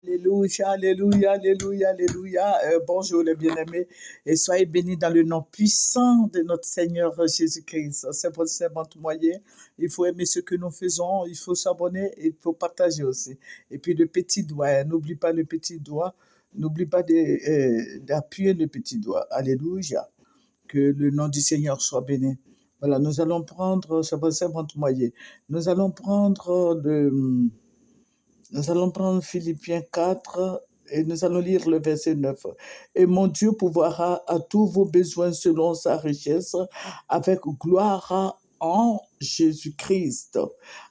Alléluia, alléluia, alléluia, alléluia. Bonjour les bien-aimés et soyez bénis dans le nom puissant de notre Seigneur Jésus-Christ. C'est votre servante moyen. Il faut aimer ce que nous faisons, il faut s'abonner et il faut partager aussi. Et puis le petit doigt, hein, n'oublie pas le petit doigt, n'oublie pas d'appuyer le petit doigt. Alléluia. Que le nom du Seigneur soit béni. Voilà, nous allons prendre, c'est votre servante moyen. Nous allons prendre nous allons prendre Philippiens 4 et nous allons lire le verset 9. Et mon Dieu pourvoira à tous vos besoins selon sa richesse avec gloire en Jésus-Christ.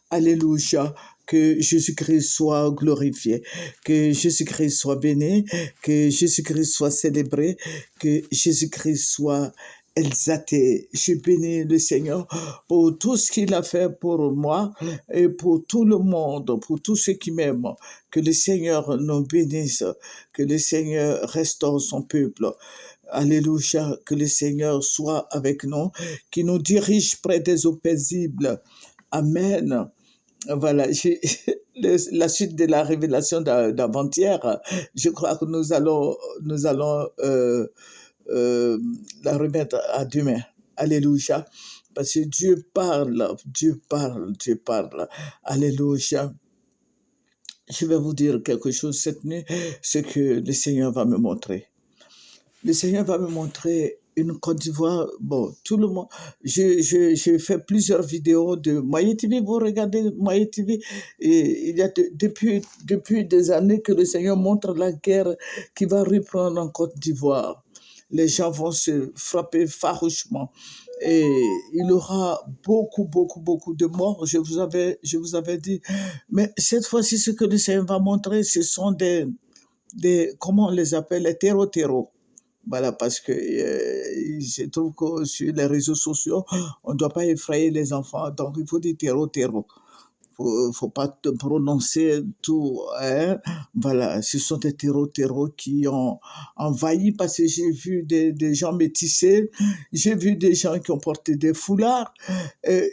Alléluia. Que Jésus-Christ soit glorifié, que Jésus-Christ soit béni, que Jésus-Christ soit célébré, que Jésus-Christ soit exalté. Je bénis le Seigneur pour tout ce qu'il a fait pour moi et pour tout le monde, pour tous ceux qui m'aiment. Que le Seigneur nous bénisse, que le Seigneur restaure son peuple. Alléluia, que le Seigneur soit avec nous, qui nous dirige près des eaux paisibles. Amen. Voilà, la suite de la révélation d'avant-hier, je crois que nous allons la remettre à demain. Alléluia. Parce que Dieu parle, Dieu parle, Dieu parle. Alléluia. Je vais vous dire quelque chose cette nuit, ce que le Seigneur va me montrer. Le Seigneur va me montrer une Côte d'Ivoire. Bon, tout le monde. J'ai fait plusieurs vidéos de Moyen TV. Vous regardez Moyen TV. Et il y a depuis des années que le Seigneur montre la guerre qui va reprendre en Côte d'Ivoire. Les gens vont se frapper farouchement. Et il y aura beaucoup de morts. Je vous avais dit. Mais cette fois-ci, ce que le Seigneur va montrer, ce sont comment on les appelle, les terreaux. Voilà, parce que je trouve que sur les réseaux sociaux, on ne doit pas effrayer les enfants. Donc, il faut dire terreau. Faut pas te prononcer tout. Hein. Voilà, ce sont des terreaux qui ont envahi parce que j'ai vu des gens métissés, j'ai vu des gens qui ont porté des foulards,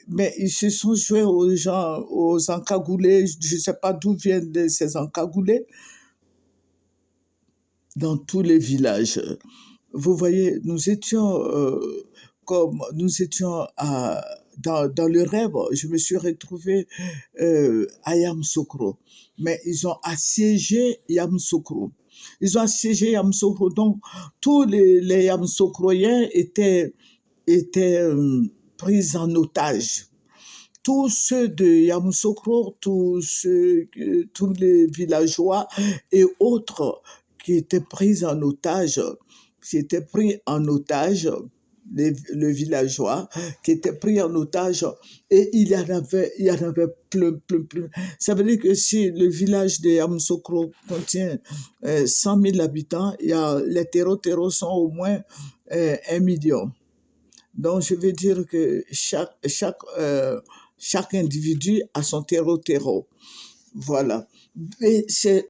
mais ils se sont joués aux gens, aux encagoulés. Je ne sais pas d'où viennent ces encagoulés dans tous les villages. Vous voyez, nous étions dans le rêve. Je me suis retrouvé à Yamoussoukro, mais ils ont assiégé Yamoussoukro. Donc tous les Yamoussoukroiens étaient pris en otage. Tous ceux de Yamoussoukro, tous les villageois et autres qui étaient pris en otage, le villageois qui était pris en otage, et il y en avait plein. Ça veut dire que si le village de Yamoussoukro contient 100 000 habitants, les terreaux sont au moins 1 million. Donc, je veux dire que chaque individu a son terreau. Voilà. Et c'est